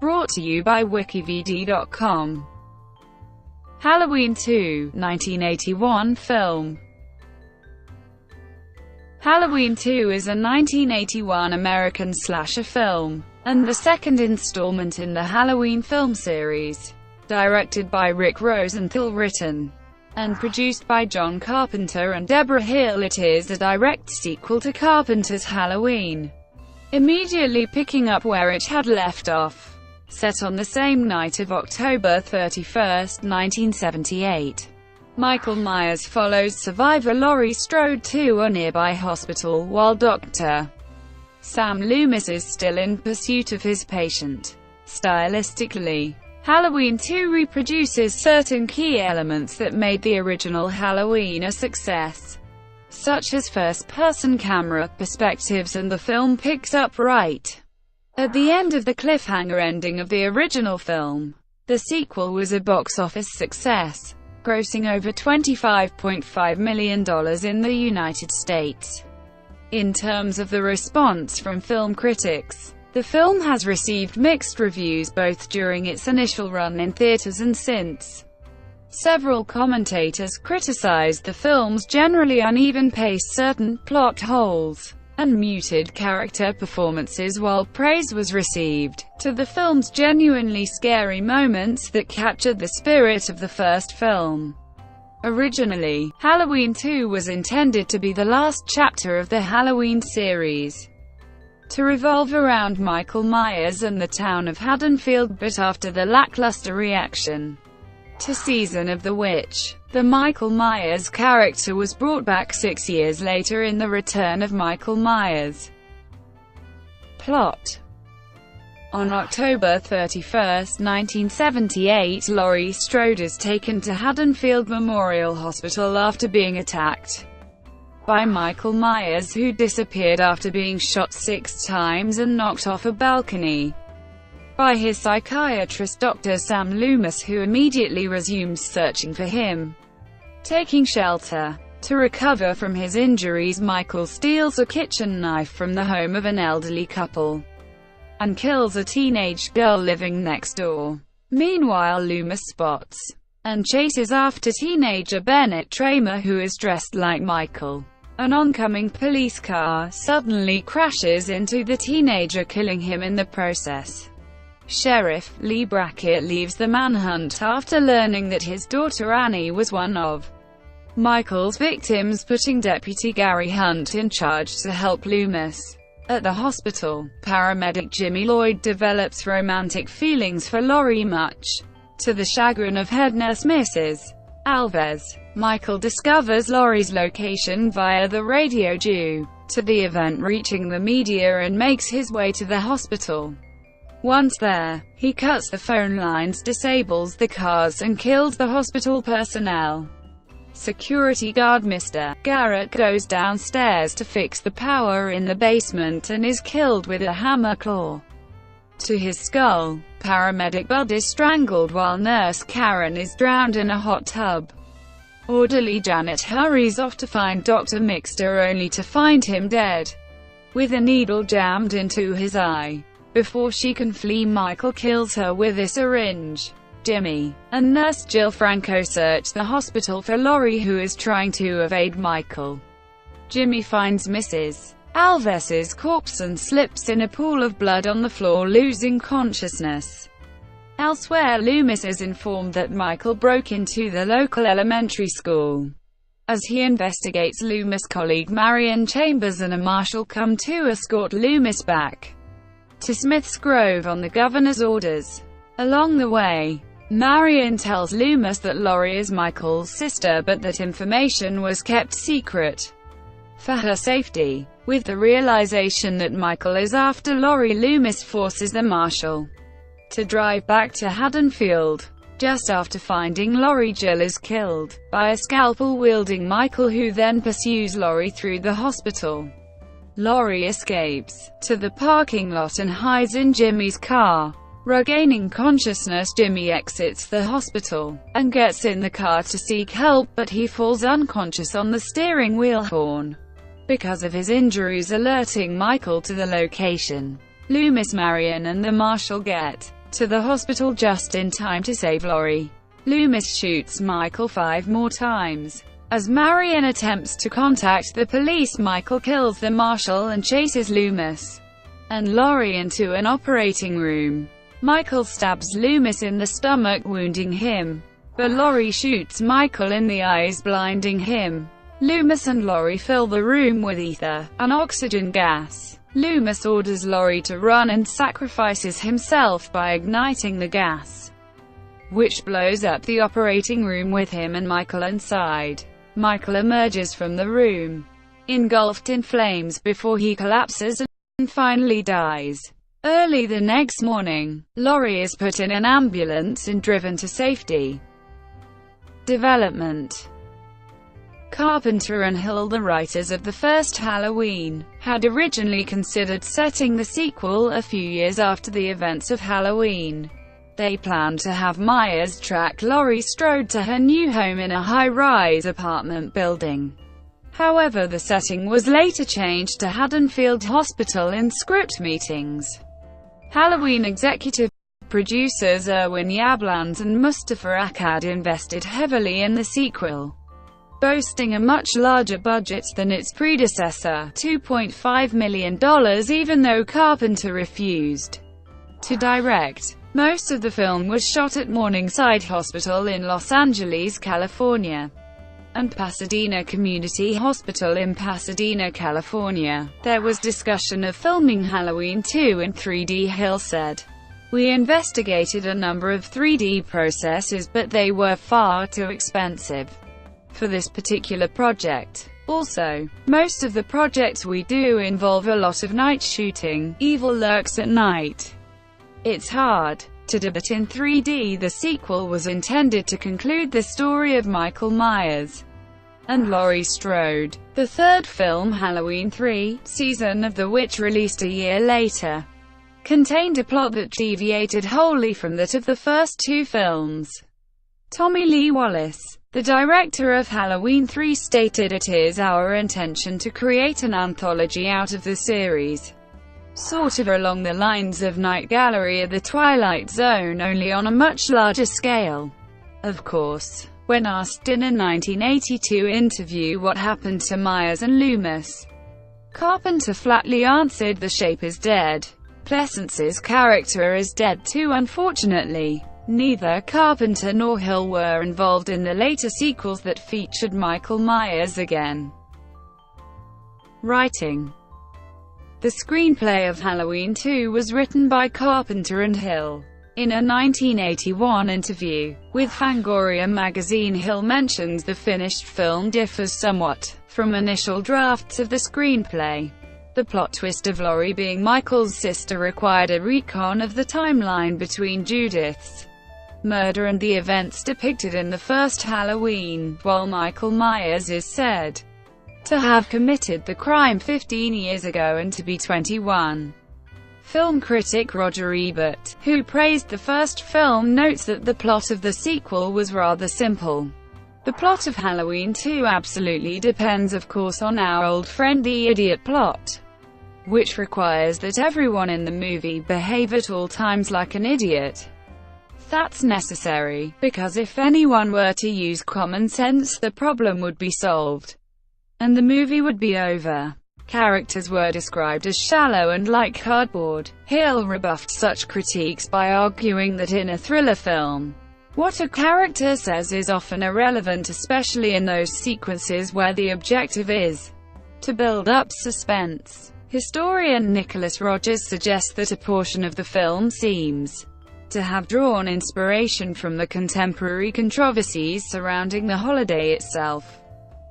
Brought to you by WikiVidi.com. Halloween 2, 1981 film. Halloween 2 is a 1981 American slasher film, and the second installment in the Halloween film series. Directed by Rick Rosenthal, written and produced by John Carpenter and Debra Hill, it is a direct sequel to Carpenter's Halloween, immediately picking up where it had left off. Set on the same night of October 31, 1978. Michael Myers follows survivor Laurie Strode to a nearby hospital while Dr. Sam Loomis is still in pursuit of his patient. Stylistically, Halloween 2 reproduces certain key elements that made the original Halloween a success, such as first-person camera perspectives, and the film picks up right at the end of the cliffhanger ending of the original film. The sequel was a box office success, grossing over $25.5 million in the United States. In terms of the response from film critics, the film has received mixed reviews both during its initial run in theaters and since. Several commentators criticized the film's generally uneven pace, certain plot holes, and muted character performances, while praise was received to the film's genuinely scary moments that captured the spirit of the first film. Originally, Halloween 2 was intended to be the last chapter of the Halloween series, to revolve around Michael Myers and the town of Haddonfield, but after the lackluster reaction to Season of the Witch, the Michael Myers character was brought back 6 years later in The Return of Michael Myers. Plot. On October 31, 1978, Laurie Strode is taken to Haddonfield Memorial Hospital after being attacked by Michael Myers, who disappeared after being shot 6 times and knocked off a balcony by his psychiatrist Dr. Sam Loomis, who immediately resumes searching for him. Taking shelter to recover from his injuries, Michael steals a kitchen knife from the home of an elderly couple and kills a teenage girl living next door. Meanwhile, Loomis spots and chases after teenager Bennett Tramer, who is dressed like Michael. An oncoming police car suddenly crashes into the teenager, killing him in the process. Sheriff Lee Brackett leaves the manhunt after learning that his daughter Annie was one of Michael's victims, putting Deputy Gary Hunt in charge to help Loomis. At the hospital, paramedic Jimmy Lloyd develops romantic feelings for Laurie, much to the chagrin of head nurse Mrs. Alves. Michael discovers Laurie's location via the radio due to the event reaching the media and makes his way to the hospital. Once there, he cuts the phone lines, disables the cars, and kills the hospital personnel. Security guard Mr. Garrett goes downstairs to fix the power in the basement and is killed with a hammer claw to his skull. Paramedic Bud is strangled while Nurse Karen is drowned in a hot tub. Orderly Janet hurries off to find Dr. Mixter, only to find him dead, with a needle jammed into his eye. Before she can flee, Michael kills her with a syringe. Jimmy and Nurse Jill Franco search the hospital for Laurie, who is trying to evade Michael. Jimmy finds Mrs. Alves's corpse and slips in a pool of blood on the floor, losing consciousness. Elsewhere, Loomis is informed that Michael broke into the local elementary school. As he investigates, Loomis' colleague Marion Chambers and a marshal come to escort Loomis back to Smith's Grove on the governor's orders. Along the way, Marion tells Loomis that Laurie is Michael's sister, but that information was kept secret for her safety. With the realization that Michael is after Laurie, Loomis forces the marshal to drive back to Haddonfield. Just after finding Laurie, Jill is killed by a scalpel-wielding Michael, who then pursues Laurie through the hospital. Laurie escapes to the parking lot and hides in Jimmy's car. Regaining consciousness, Jimmy exits the hospital and gets in the car to seek help, but he falls unconscious on the steering wheel horn because of his injuries, alerting Michael to the location. Loomis, Marion and the marshal get to the hospital just in time to save Laurie. Loomis shoots Michael 5 more times. As Marion attempts to contact the police, Michael kills the marshal and chases Loomis and Laurie into an operating room. Michael stabs Loomis in the stomach, wounding him, but Laurie shoots Michael in the eyes, blinding him. Loomis and Laurie fill the room with ether, an oxygen gas. Loomis orders Laurie to run and sacrifices himself by igniting the gas, which blows up the operating room with him and Michael inside. Michael emerges from the room, engulfed in flames, before he collapses and finally dies. Early the next morning, Laurie is put in an ambulance and driven to safety. Development. Carpenter and Hill, the writers of the first Halloween, had originally considered setting the sequel a few years after the events of Halloween. They planned to have Myers track Laurie Strode to her new home in a high-rise apartment building. However, the setting was later changed to Haddonfield Hospital in script meetings. Halloween executive producers Irwin Yablans and Mustafa Akkad invested heavily in the sequel, boasting a much larger budget than its predecessor, $2.5 million, even though Carpenter refused to direct. Most of the film was shot at Morningside Hospital in Los Angeles, California, and Pasadena Community Hospital in Pasadena, California. There was discussion of filming Halloween 2 in 3D. Hill said, "We investigated a number of 3D processes, but they were far too expensive for this particular project. Also, most of the projects we do involve a lot of night shooting. Evil lurks at night. It's hard to do it in 3D. The sequel was intended to conclude the story of Michael Myers and Laurie Strode. The third film, Halloween 3: Season of the Witch, released a year later, contained a plot that deviated wholly from that of the first two films." Tommy Lee Wallace, the director of Halloween 3, stated, "It is our intention to create an anthology out of the series, sort of along the lines of Night Gallery or The Twilight Zone, only on a much larger scale." Of course, when asked in a 1982 interview what happened to Myers and Loomis, Carpenter flatly answered, "The shape is dead. Pleasance's character is dead too, unfortunately." Neither Carpenter nor Hill were involved in the later sequels that featured Michael Myers again. Writing. The screenplay of Halloween 2 was written by Carpenter and Hill. In a 1981 interview with Fangoria magazine, Hill mentions the finished film differs somewhat from initial drafts of the screenplay. The plot twist of Laurie being Michael's sister required a recon of the timeline between Judith's murder and the events depicted in the first Halloween, while Michael Myers is said to have committed the crime 15 years ago and to be 21. Film critic Roger Ebert, who praised the first film, notes that the plot of the sequel was rather simple. "The plot of Halloween 2 absolutely depends, of course, on our old friend the idiot plot, which requires that everyone in the movie behave at all times like an idiot. That's necessary, because if anyone were to use common sense, the problem would be solved, and the movie would be over." Characters were described as shallow and like cardboard. Hill rebuffed such critiques by arguing that in a thriller film, what a character says is often irrelevant, especially in those sequences where the objective is to build up suspense. Historian Nicholas Rogers suggests that a portion of the film seems to have drawn inspiration from the contemporary controversies surrounding the holiday itself.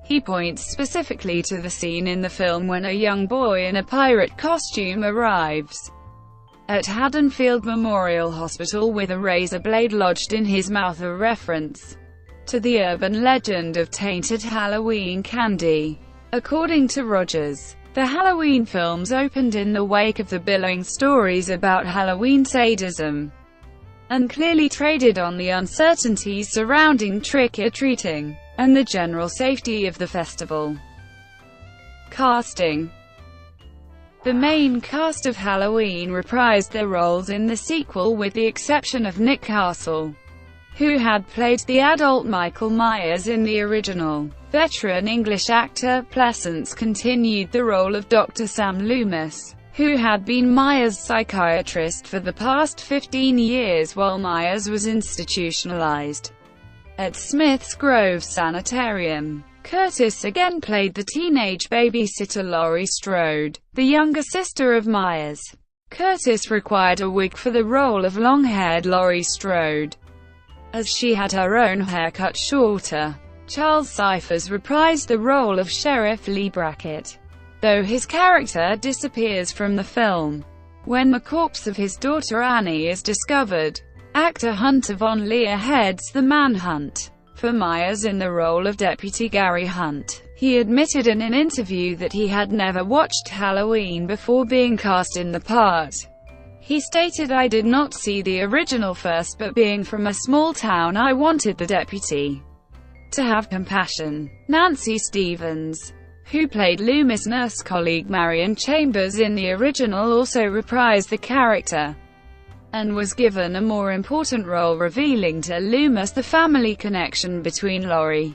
He points specifically to the scene in the film when a young boy in a pirate costume arrives at Haddonfield Memorial Hospital with a razor blade lodged in his mouth, a reference to the urban legend of tainted Halloween candy. According to Rogers, the Halloween films opened in the wake of the billowing stories about Halloween sadism, and clearly traded on the uncertainties surrounding trick-or-treating and the general safety of the festival. Casting. The main cast of Halloween reprised their roles in the sequel with the exception of Nick Castle, who had played the adult Michael Myers in the original. Veteran English actor Pleasance continued the role of Dr. Sam Loomis, who had been Myers' psychiatrist for the past 15 years while Myers was institutionalized at Smith's Grove Sanitarium. Curtis again played the teenage babysitter Laurie Strode, the younger sister of Myers. Curtis required a wig for the role of long-haired Laurie Strode, as she had her own hair cut shorter. Charles Cyphers reprised the role of Sheriff Lee Brackett, though his character disappears from the film when the corpse of his daughter Annie is discovered. Actor Hunter Von Leer heads the manhunt for Myers in the role of Deputy Gary Hunt. He admitted in an interview that he had never watched Halloween before being cast in the part. He stated, "I did not see the original first, but being from a small town I wanted the deputy to have compassion." Nancy Stevens, who played Loomis' nurse colleague Marion Chambers in the original, also reprised the character and was given a more important role, revealing to Loomis the family connection between Laurie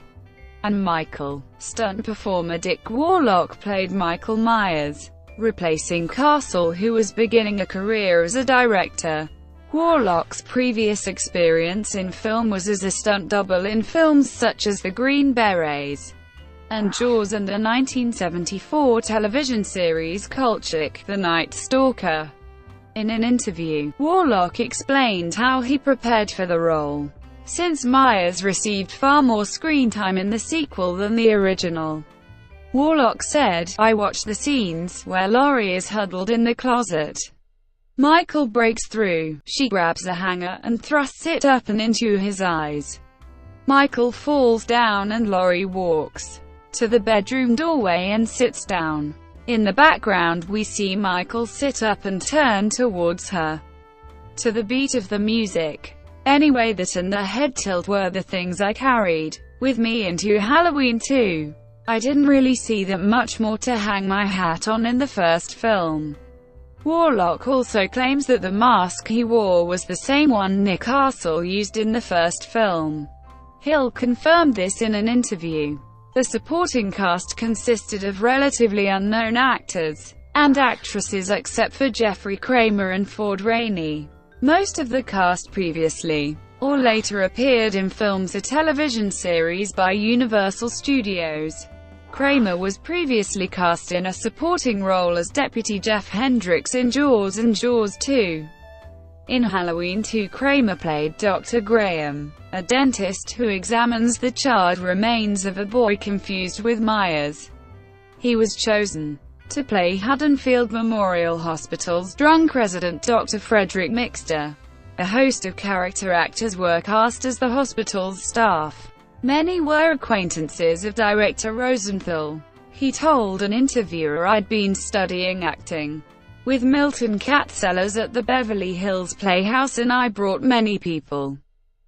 and Michael. Stunt performer Dick Warlock played Michael Myers, replacing Castle, who was beginning a career as a director. Warlock's previous experience in film was as a stunt double in films such as The Green Berets and Jaws and the 1974 television series Kolchak, The Night Stalker. In an interview, Warlock explained how he prepared for the role, since Myers received far more screen time in the sequel than the original. Warlock said, "I watched the scenes where Laurie is huddled in the closet. Michael breaks through, she grabs a hanger and thrusts it up and into his eyes. Michael falls down and Laurie walks to the bedroom doorway and sits down. In the background we see Michael sit up and turn towards her to the beat of the music. Anyway, that and the head tilt were the things I carried with me into Halloween 2. I didn't really see that much more to hang my hat on in the first film." Warlock also claims that the mask he wore was the same one Nick Castle used in the first film. Hill confirmed this in an interview. The supporting cast consisted of relatively unknown actors and actresses except for Jeffrey Kramer and Ford Rainey. Most of the cast previously or later appeared in films or television series by Universal Studios. Kramer was previously cast in a supporting role as Deputy Jeff Hendricks in Jaws and Jaws 2. In Halloween 2, Kramer played Dr. Graham, a dentist who examines the charred remains of a boy confused with Myers. He was chosen to play Haddonfield Memorial Hospital's drunk resident Dr. Frederick Mixter. A host of character actors were cast as the hospital's staff. Many were acquaintances of director Rosenthal. He told an interviewer, "I'd been studying acting with Milton Katsellers at the Beverly Hills Playhouse and I brought many people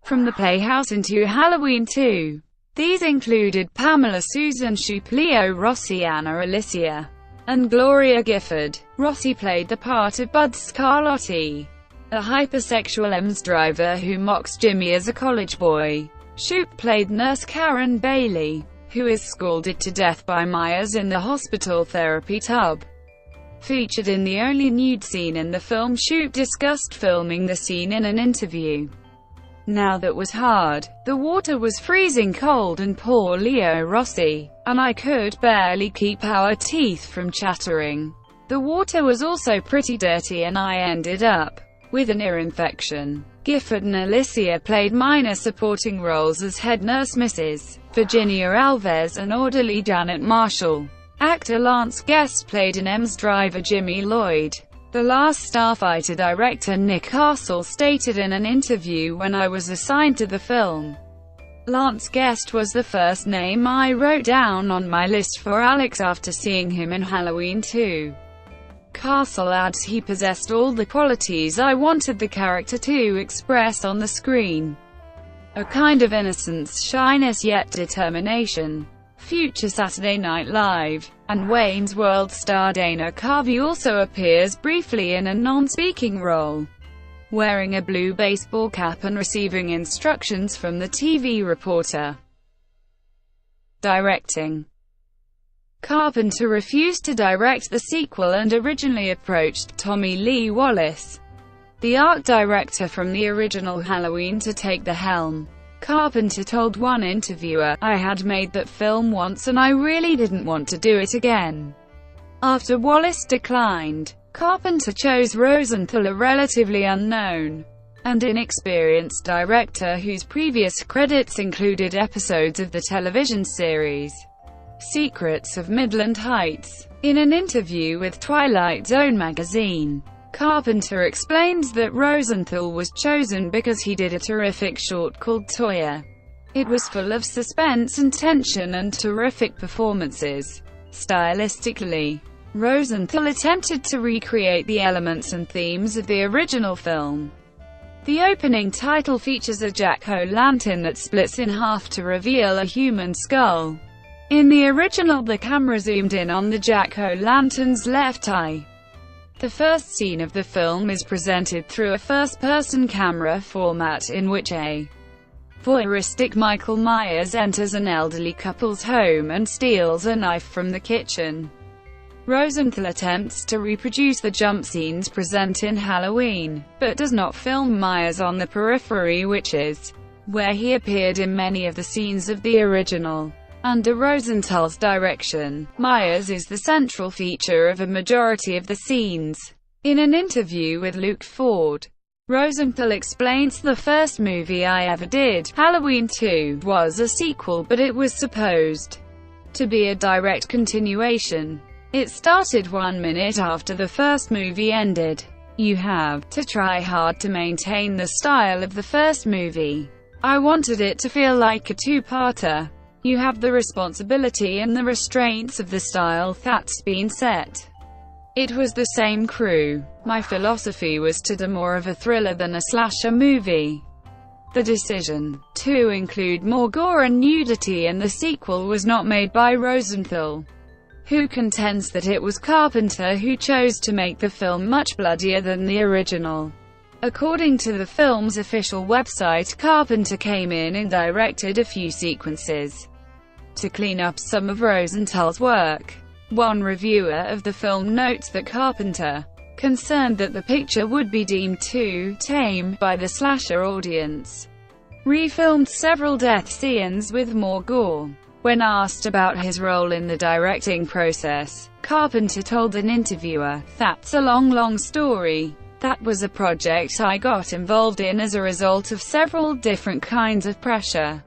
from the Playhouse into Halloween 2. These included Pamela Susan Shoop, Leo Rossi, Anna Alicia, and Gloria Gifford." Rossi played the part of Bud Scarlotti, a hypersexual EMS driver who mocks Jimmy as a college boy. Shoop played Nurse Karen Bailey, who is scalded to death by Myers in the hospital therapy tub. Featured in the only nude scene in the film, Shoop discussed filming the scene in an interview. "Now that was hard. The water was freezing cold and poor Leo Rossi and I could barely keep our teeth from chattering. The water was also pretty dirty and I ended up with an ear infection." Gifford and Alicia played minor supporting roles as head nurse Mrs. Virginia Alves and orderly Janet Marshall. Actor Lance Guest played an EMS driver Jimmy Lloyd. The last Starfighter director Nick Castle stated in an interview, "When I was assigned to the film, Lance Guest was the first name I wrote down on my list for Alex after seeing him in Halloween 2. Castle adds he possessed all the qualities I wanted the character to express on the screen. A kind of innocence, shyness, yet determination." Future Saturday Night Live and Wayne's World star Dana Carvey also appears briefly in a non-speaking role, wearing a blue baseball cap and receiving instructions from the TV reporter. Directing. Carpenter refused to direct the sequel and originally approached Tommy Lee Wallace, the art director from the original Halloween, to take the helm. Carpenter told one interviewer, "I had made that film once and I really didn't want to do it again." After Wallace declined, Carpenter chose Rosenthal, a relatively unknown and inexperienced director whose previous credits included episodes of the television series Secrets of Midland Heights. In an interview with Twilight Zone magazine, Carpenter explains that Rosenthal was chosen because he did a terrific short called Toya. It was full of suspense and tension and terrific performances. Stylistically, Rosenthal attempted to recreate the elements and themes of the original film. The opening title features a jack-o'-lantern that splits in half to reveal a human skull. In the original, the camera zoomed in on the jack-o'-lantern's left eye. The first scene of the film is presented through a first-person camera format in which a voyeuristic Michael Myers enters an elderly couple's home and steals a knife from the kitchen. Rosenthal attempts to reproduce the jump scenes present in Halloween, but does not film Myers on the periphery, which is where he appeared in many of the scenes of the original. Under Rosenthal's direction, Myers is the central feature of a majority of the scenes. In an interview with Luke Ford, Rosenthal explains, "The first movie I ever did, Halloween 2, was a sequel, but it was supposed to be a direct continuation. It started 1 minute after the first movie ended. You have to try hard to maintain the style of the first movie. I wanted it to feel like a two-parter. You have the responsibility and the restraints of the style that's been set. It was the same crew. My philosophy was to do more of a thriller than a slasher movie." The decision to include more gore and nudity in the sequel was not made by Rosenthal, who contends that it was Carpenter who chose to make the film much bloodier than the original. According to the film's official website, Carpenter came in and directed a few sequences to clean up some of Rosenthal's work. One reviewer of the film notes that Carpenter, concerned that the picture would be deemed too tame by the slasher audience, refilmed several death scenes with more gore. When asked about his role in the directing process, Carpenter told an interviewer, "That's a long story. That was a project I got involved in as a result of several different kinds of pressure.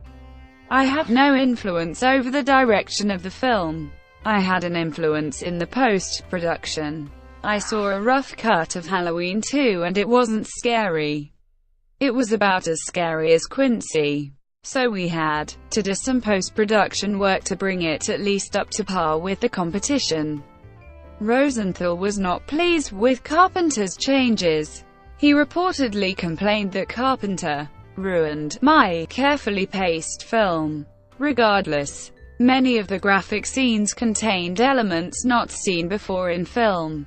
I had no influence over the direction of the film. I had an influence in the post-production. I saw a rough cut of Halloween 2 and it wasn't scary. It was about as scary as Quincy. So we had to do some post-production work to bring it at least up to par with the competition." Rosenthal was not pleased with Carpenter's changes. He reportedly complained that Carpenter ruined my carefully paced film. Regardless, many of the graphic scenes contained elements not seen before in film.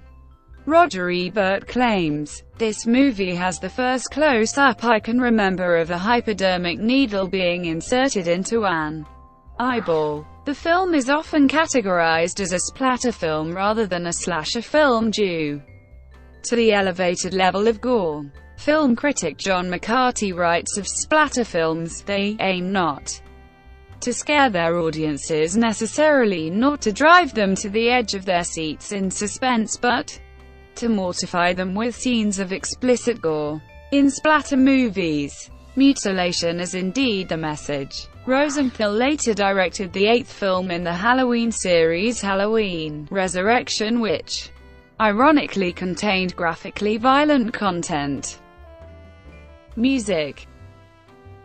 Roger Ebert claims, "This movie has the first close-up I can remember of a hypodermic needle being inserted into an eyeball." The film is often categorized as a splatter film rather than a slasher film due to the elevated level of gore. Film critic John McCarthy writes of splatter films, "They aim not to scare their audiences necessarily, nor to drive them to the edge of their seats in suspense, but to mortify them with scenes of explicit gore. In splatter movies, mutilation is indeed the message." Rosenthal later directed the 8th film in the Halloween series, Halloween Resurrection, which ironically contained graphically violent content. Music.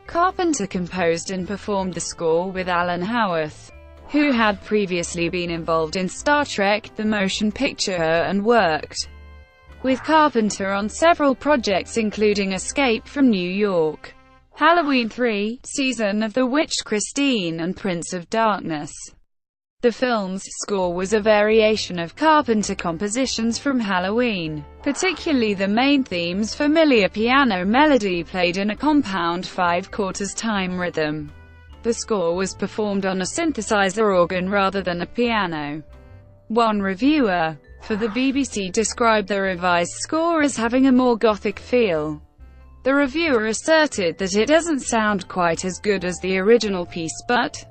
Carpenter composed and performed the score with Alan Howarth, who had previously been involved in Star Trek: The Motion Picture and worked with Carpenter on several projects including Escape from New York, Halloween 3, Season of the Witch, Christine, and Prince of Darkness. The film's score was a variation of Carpenter compositions from Halloween, particularly the main theme's familiar piano melody played in a compound 5/4 time rhythm. The score was performed on a synthesizer organ rather than a piano. One reviewer for the BBC described the revised score as having a more gothic feel. The reviewer asserted that it doesn't sound quite as good as the original piece, but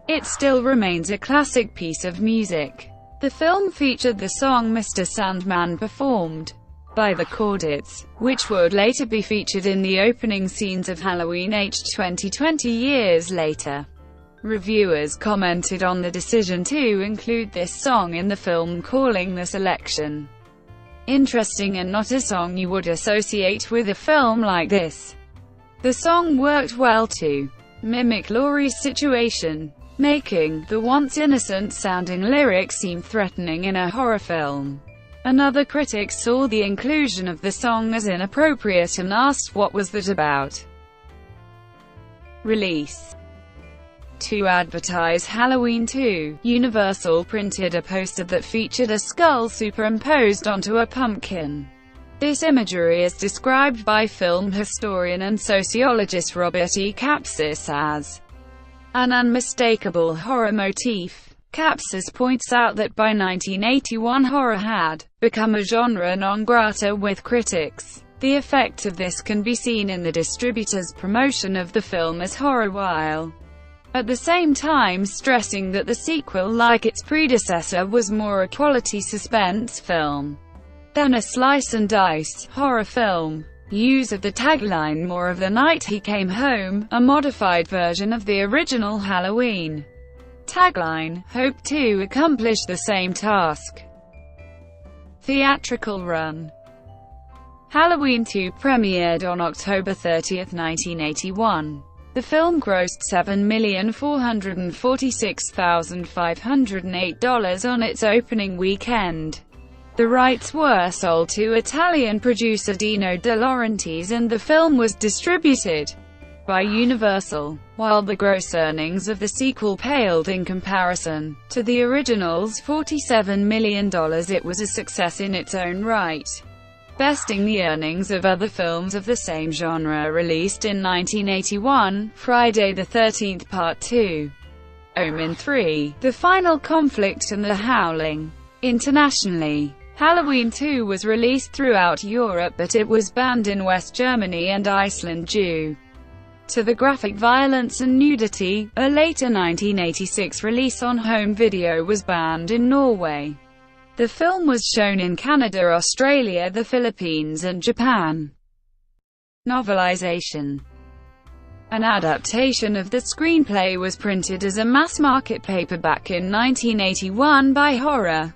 it still remains a classic piece of music. The film featured the song Mr. Sandman performed by the Chordettes, which would later be featured in the opening scenes of Halloween H 20 years later. Reviewers commented on the decision to include this song in the film, calling the selection interesting and not a song you would associate with a film like this. The song worked well to mimic Laurie's situation, making the once innocent-sounding lyrics seem threatening in a horror film. Another critic saw the inclusion of the song as inappropriate and asked what was that about. Release. To advertise Halloween 2, Universal printed a poster that featured a skull superimposed onto a pumpkin. This imagery is described by film historian and sociologist Robert E. Capsis as an unmistakable horror motif. Capsis points out that by 1981 horror had become a genre non grata with critics. The effect of this can be seen in the distributor's promotion of the film as horror, while at the same time stressing that the sequel, like its predecessor, was more a quality suspense film than a slice-and-dice horror film. Use of the tagline "More of the Night He Came Home," a modified version of the original Halloween tagline, hoped to accomplish the same task. Theatrical run. Halloween 2 premiered on October 30, 1981. The film grossed $7,446,508 on its opening weekend. The rights were sold to Italian producer Dino De Laurentiis and the film was distributed by Universal. While the gross earnings of the sequel paled in comparison to the original's $47 million, it was a success in its own right, besting the earnings of other films of the same genre released in 1981, Friday the 13th Part 2, Omen 3, The Final Conflict and The Howling. Internationally, Halloween 2 was released throughout Europe, but it was banned in West Germany and Iceland due to the graphic violence and nudity. A later 1986 release on home video was banned in Norway. The film was shown in Canada, Australia, the Philippines and Japan. Novelization. An adaptation of the screenplay was printed as a mass-market paperback in 1981 by horror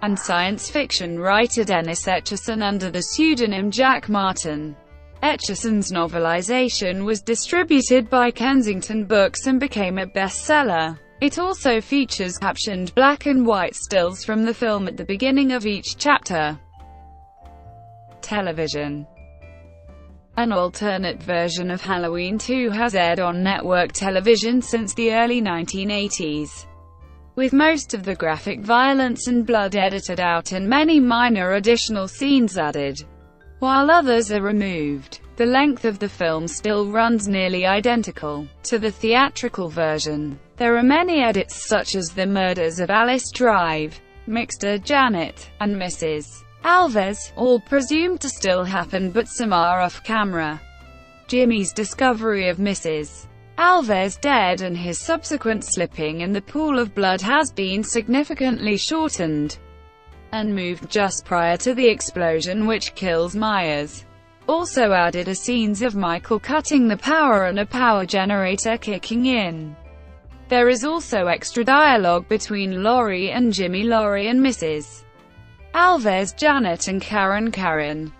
and science fiction writer Dennis Etchison under the pseudonym Jack Martin. Etchison's novelization was distributed by Kensington Books and became a bestseller. It also features captioned black and white stills from the film at the beginning of each chapter. Television. An alternate version of Halloween 2 has aired on network television since the early 1980s. With most of the graphic violence and blood edited out and many minor additional scenes added, while others are removed, the length of the film still runs nearly identical to the theatrical version. There are many edits such as the murders of Alice Drive, Mr. Janet, and Mrs. Alves, all presumed to still happen but some are off-camera. Jimmy's discovery of Mrs. Alves dead and his subsequent slipping in the pool of blood has been significantly shortened and moved just prior to the explosion which kills Myers. Also added are scenes of Michael cutting the power and a power generator kicking in. There is also extra dialogue between Laurie and Jimmy, Laurie and Mrs. Alves, Janet and Karen,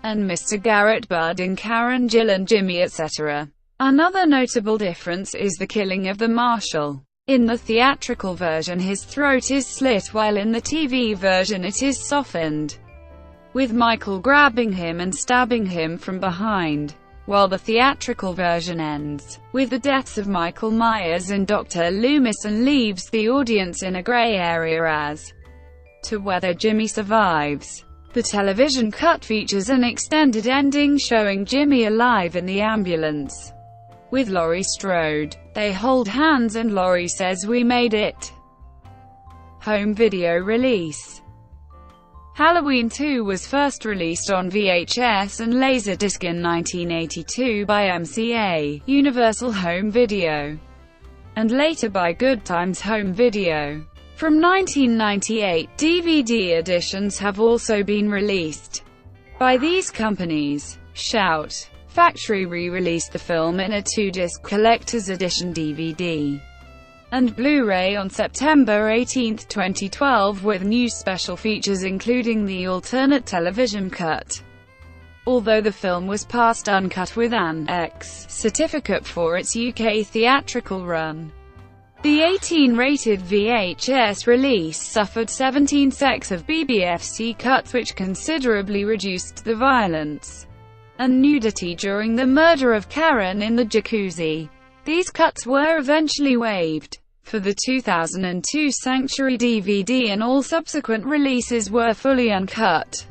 and Mr. Garrett, Bud and Karen, Jill and Jimmy, etc. Another notable difference is the killing of the marshal. In the theatrical version his throat is slit while in the TV version it is softened, with Michael grabbing him and stabbing him from behind. while the theatrical version ends with the deaths of Michael Myers and Dr. Loomis and leaves the audience in a gray area as to whether Jimmy survives. The television cut features an extended ending showing Jimmy alive in the ambulance with Laurie Strode. They hold hands and Laurie says, "We made it." Home video release. Halloween 2 was first released on VHS and Laserdisc in 1982 by MCA, Universal Home Video, and later by Good Times Home Video. From 1998, DVD editions have also been released by these companies. Shout! Factory re-released the film in a 2-disc collector's edition DVD and Blu-ray on September 18, 2012 with new special features including the alternate television cut. Although the film was passed uncut with an X certificate for its UK theatrical run, the 18-rated VHS release suffered 17 secs of BBFC cuts which considerably reduced the violence and nudity during the murder of Karen in the jacuzzi. These cuts were eventually waived for the 2002 Sanctuary DVD and all subsequent releases were fully uncut.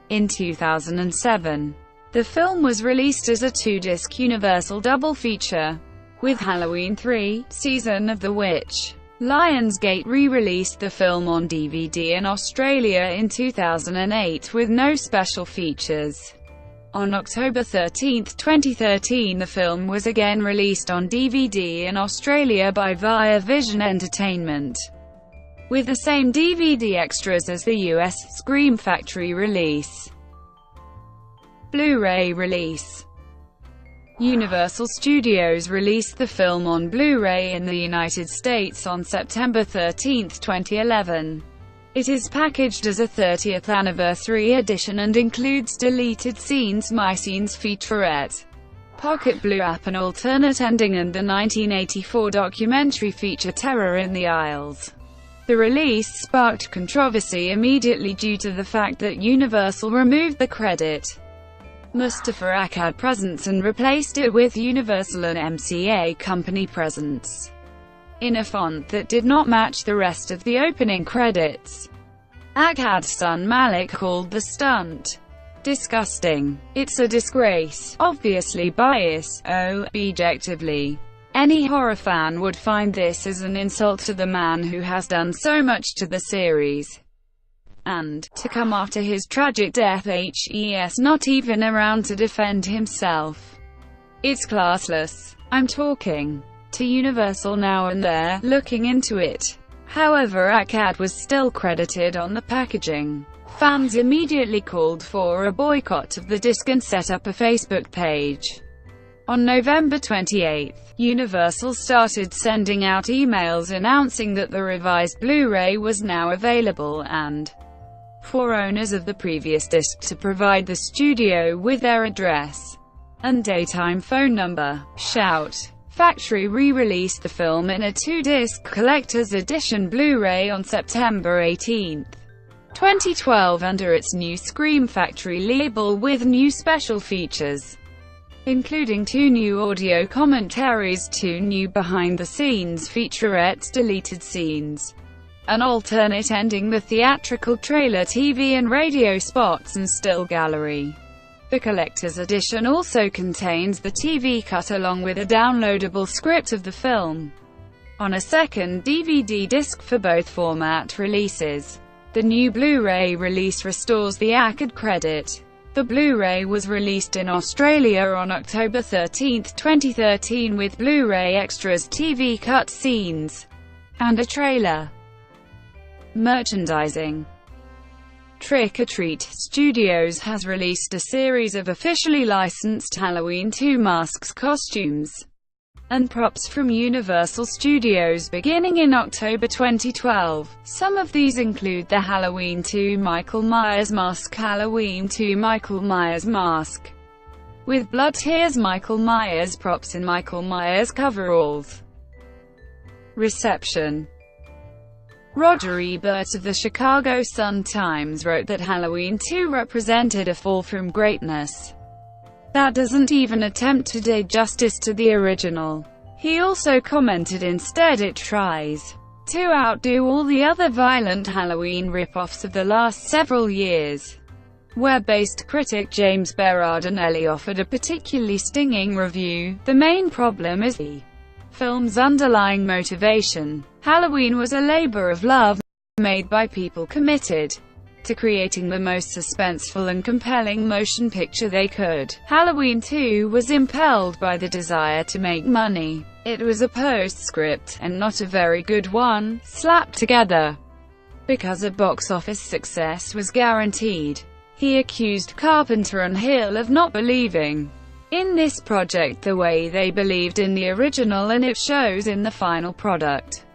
In 2007, the film was released as a 2-disc Universal double feature with Halloween 3, Season of the Witch. Lionsgate re-released the film on DVD in Australia in 2008 with no special features. On October 13, 2013, the film was again released on DVD in Australia by Via Vision Entertainment, with the same DVD extras as the US Scream Factory release. Blu-ray release. Universal Studios released the film on Blu-ray in the United States on September 13, 2011. It is packaged as a 30th anniversary edition and includes deleted scenes, My Scenes featurette, Pocket Blue app, an alternate ending, and the 1984 documentary feature Terror in the Aisles. The release sparked controversy immediately due to the fact that Universal removed the credit Mustafa Akkad presence and replaced it with Universal and MCA Company presence in a font that did not match the rest of the opening credits. Akkad's son Malik called the stunt disgusting. "It's a disgrace, obviously biased, objectively. Any horror fan would find this as an insult to the man who has done so much to the series. And, to come after his tragic death, he's not even around to defend himself. It's classless. I'm talking to Universal now and they're looking into it." However, Akkad was still credited on the packaging. Fans immediately called for a boycott of the disc and set up a Facebook page. On November 28, Universal started sending out emails announcing that the revised Blu-ray was now available and for owners of the previous disc to provide the studio with their address and daytime phone number. Shout! Factory re-released the film in a 2-disc collector's edition Blu-ray on September 18, 2012 under its new Scream Factory label with new special features, including 2 new audio commentaries, 2 new behind-the-scenes featurettes, deleted scenes, an alternate ending, the theatrical trailer, TV and radio spots, and still gallery. The collector's edition also contains the TV cut along with a downloadable script of the film on a second DVD disc for both format releases. The new Blu-ray release restores the Akkad credit. The Blu-ray was released in Australia on October 13, 2013 with Blu-ray extras, TV cut scenes, and a trailer. Merchandising. Trick or Treat Studios has released a series of officially licensed Halloween 2 masks, costumes, and props from Universal Studios beginning in October 2012. Some of these include the Halloween 2 Michael Myers mask, Halloween 2 Michael Myers mask with blood tears, Michael Myers props, and Michael Myers coveralls. Reception. Roger Ebert of the Chicago Sun-Times wrote that Halloween 2 represented a fall from greatness. that doesn't even attempt to do justice to the original. He also commented instead it tries to outdo all the other violent Halloween rip-offs of the last several years. Web-based critic James Berardinelli offered a particularly stinging review. The main problem is the film's underlying motivation. Halloween was a labor of love, made by people committed to creating the most suspenseful and compelling motion picture they could. Halloween 2 was impelled by the desire to make money. It was a postscript, and not a very good one, slapped together because a box office success was guaranteed. He accused Carpenter and Hill of not believing in this project the way they believed in the original, and it shows in the final product.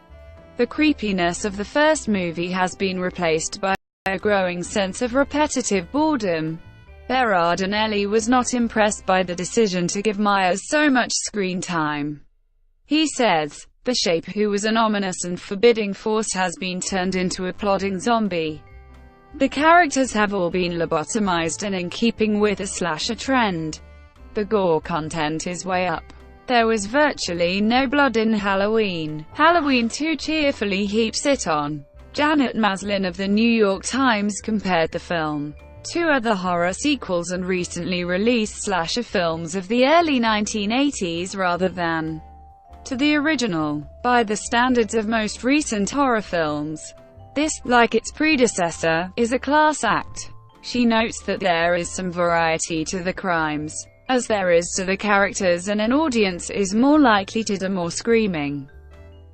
The creepiness of the first movie has been replaced by a growing sense of repetitive boredom. Berardinelli was not impressed by the decision to give Myers so much screen time. He says, "The Shape, who was an ominous and forbidding force, has been turned into a plodding zombie. The characters have all been lobotomized, and in keeping with a slasher trend, the gore content is way up. There was virtually no blood in Halloween. Halloween 2 cheerfully heaps it on." Janet Maslin of The New York Times compared the film to other horror sequels and recently released slasher films of the early 1980s rather than to the original. By the standards of most recent horror films, this, like its predecessor, is a class act. She notes that there is some variety to the crimes, as there is to the characters, and an audience is more likely to do more screaming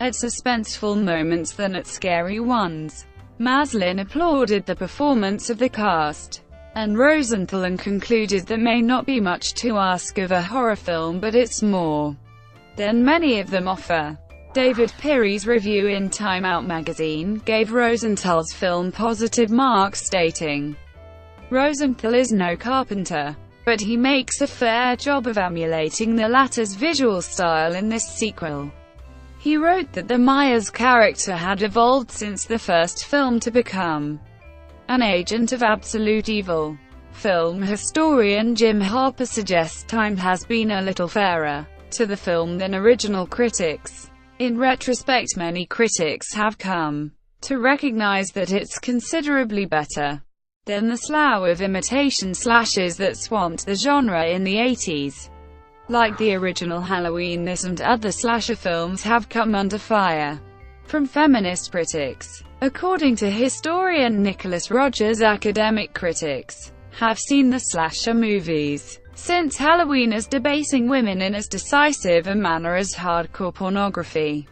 at suspenseful moments than at scary ones. Maslin applauded the performance of the cast and Rosenthal and concluded there may not be much to ask of a horror film, but it's more than many of them offer. David Pirry's review in Time Out magazine gave Rosenthal's film positive marks, stating, "Rosenthal is no Carpenter, but he makes a fair job of emulating the latter's visual style in this sequel." He wrote that the Myers character had evolved since the first film to become an agent of absolute evil. Film historian Jim Harper suggests time has been a little fairer to the film than original critics. In retrospect, many critics have come to recognize that it's considerably better than the slough of imitation slashes that swamped the genre in the 80s. Like the original Halloween, this and other slasher films have come under fire from feminist critics. According to historian Nicholas Rogers, academic critics have seen the slasher movies since Halloween as debasing women in as decisive a manner as hardcore pornography.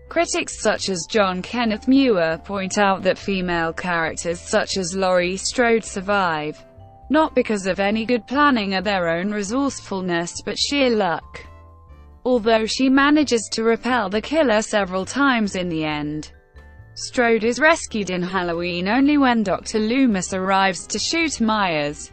Critics such as John Kenneth Muir point out that female characters such as Laurie Strode survive not because of any good planning or their own resourcefulness, but sheer luck. Although she manages to repel the killer several times in the end. Strode is rescued in Halloween only when Dr. Loomis arrives to shoot Myers.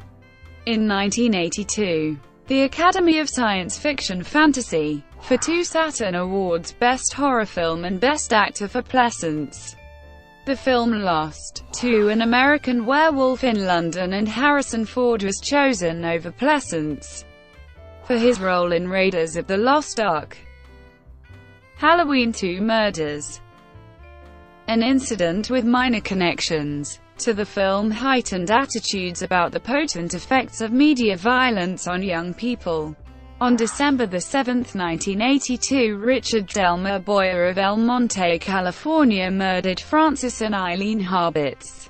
In 1982, the Academy of Science Fiction Fantasy, for 2 Saturn Awards, Best Horror Film and Best Actor for Pleasance. The film lost to An American Werewolf in London, and Harrison Ford was chosen over Pleasance for his role in Raiders of the Lost Ark. Halloween 2 Murders. An incident with minor connections to the film heightened attitudes about the potent effects of media violence on young people. On December 7, 1982, Richard Delmer Boyer of El Monte, California murdered Francis and Eileen Harbitz,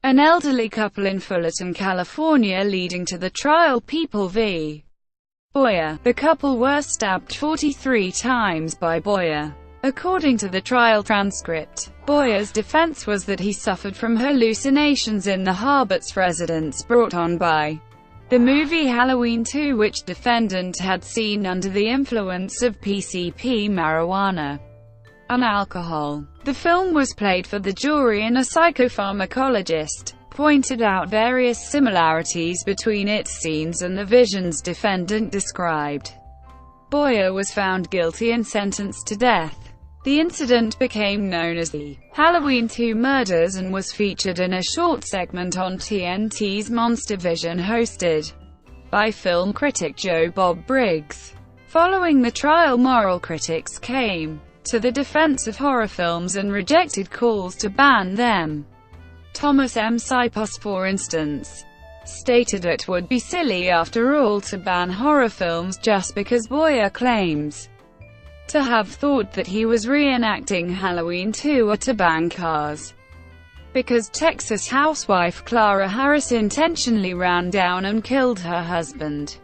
an elderly couple in Fullerton, California, leading to the trial People v. Boyer. The couple were stabbed 43 times by Boyer. According to the trial transcript, Boyer's defense was that he suffered from hallucinations in the Harbitz residence brought on by the movie Halloween 2, which defendant had seen under the influence of PCP, marijuana, and alcohol. The film was played for the jury, and a psychopharmacologist pointed out various similarities between its scenes and the visions defendant described. Boyer was found guilty and sentenced to death. The incident became known as the Halloween 2 Murders and was featured in a short segment on TNT's Monster Vision hosted by film critic Joe Bob Briggs. Following the trial, moral critics came to the defense of horror films and rejected calls to ban them. Thomas M. Sipos, for instance, stated it would be silly after all to ban horror films just because Boyer claims to have thought that he was reenacting Halloween 2, or to ban Cars because Texas housewife Clara Harris intentionally ran down and killed her husband.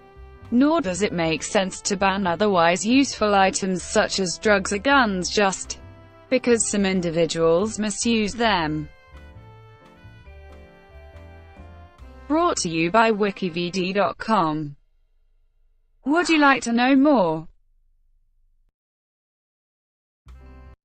Nor does it make sense to ban otherwise useful items such as drugs or guns just because some individuals misuse them. Brought to you by WikiVidi.com. Would you like to know more?